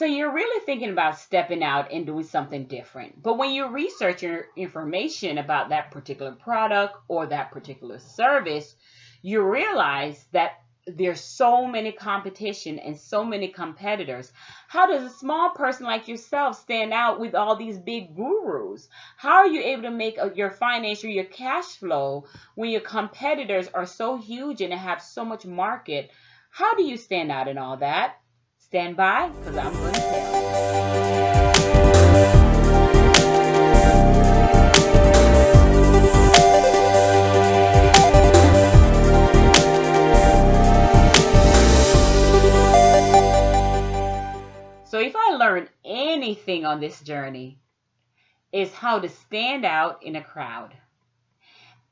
So you're really thinking about stepping out and doing something different. But when you research your information about that particular product or that particular service, you realize that there's so many competition and so many competitors. How does a small person like yourself stand out with all these big gurus? How are you able to make your financial, your cash flow when your competitors are so huge and have so much market? How do you stand out in all that? Stand by, because I'm going to tell. So if I learned anything on this journey, is how to stand out in a crowd.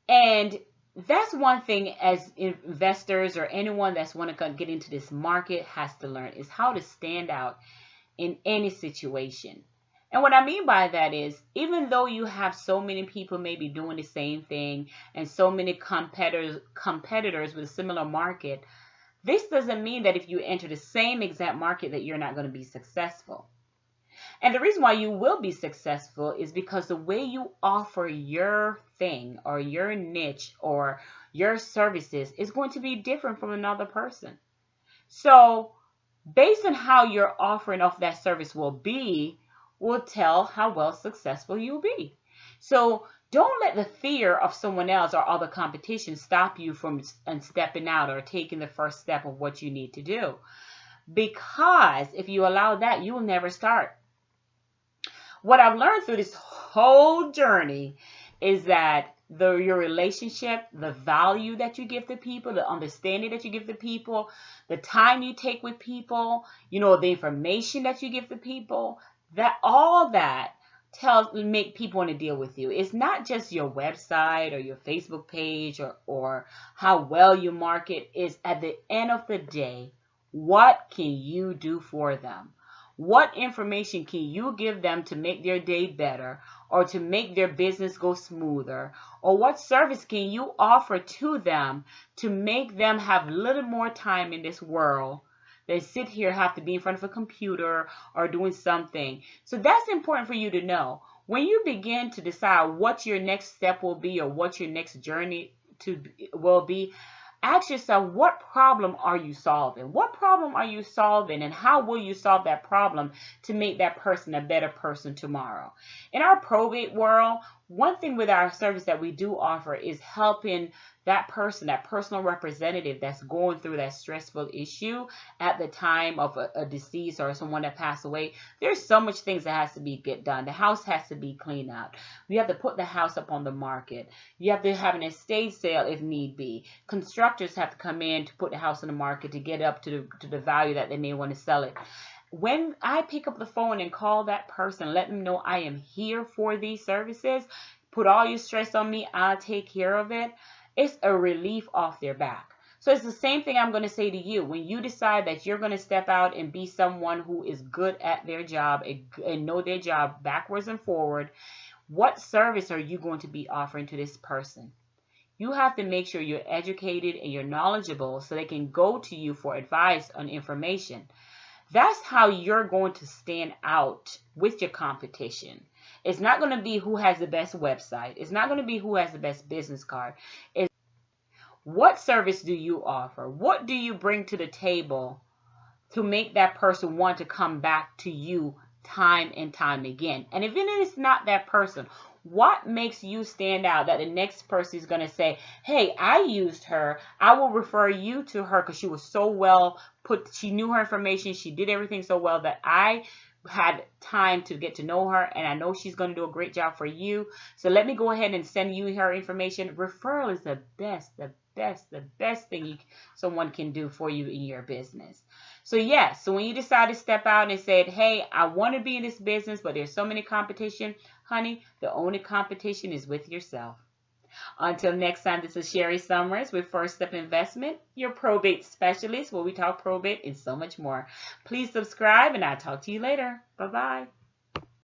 And that's one thing as investors or anyone that's want to get into this market has to learn, is how to stand out in any situation. And what I mean by that is, even though you have so many people maybe doing the same thing and so many competitors with a similar market, this doesn't mean that if you enter the same exact market that you're not going to be successful. And the reason why you will be successful is because the way you offer your thing or your niche or your services is going to be different from another person. So based on how your offering of that service will tell how well successful you'll be. So don't let the fear of someone else or other competition stop you from stepping out or taking the first step of what you need to do. Because if you allow that, you will never start. What I've learned through this whole journey is that your relationship, the value that you give to people, the understanding that you give to people, the time you take with people, the information that you give to people, that all that make people want to deal with you. It's not just your website or your Facebook page or how well you market. It's at the end of the day, what can you do for them? What information can you give them to make their day better or to make their business go smoother? Or what service can you offer to them to make them have a little more time in this world? They sit here, have to be in front of a computer or doing something. So that's important for you to know. When you begin to decide what your next step will be or what your next journey will be, ask yourself, what problem are you solving? What problem are you solving, and how will you solve that problem to make that person a better person tomorrow? In our probate world, one thing with our service that we do offer is helping that person, that personal representative that's going through that stressful issue at the time of a deceased or someone that passed away. There's so much things that has to get done. The house has to be cleaned out. You have to put the house up on the market. You have to have an estate sale if need be. Constructors have to come in to put the house on the market to get up to the value that they may want to sell it. When I pick up the phone and call that person, let them know I am here for these services, put all your stress on me, I'll take care of it. It's a relief off their back. So it's the same thing I'm going to say to you. When you decide that you're going to step out and be someone who is good at their job and know their job backwards and forward, what service are you going to be offering to this person? You have to make sure you're educated and you're knowledgeable so they can go to you for advice on information. That's how you're going to stand out with your competition. It's not going to be who has the best website. It's not going to be who has the best business card. It's what service do you offer? What do you bring to the table to make that person want to come back to you time and time again? And even if it's not that person, what makes you stand out that the next person is going to say, hey, I used her. I will refer you to her because she was so well put. She knew her information. She did everything so well that I had time to get to know her, and I know she's going to do a great job for you. So let me go ahead and send you her information. Referral is the best thing someone can do for you in your business. So yes, so when you decide to step out and said, hey, I want to be in this business, but there's so many competition, honey, the only competition is with yourself. Until next time, this is Sherri Somers with First Step Investment, your probate specialist, where we talk probate and so much more. Please subscribe, and I'll talk to you later. Bye-bye.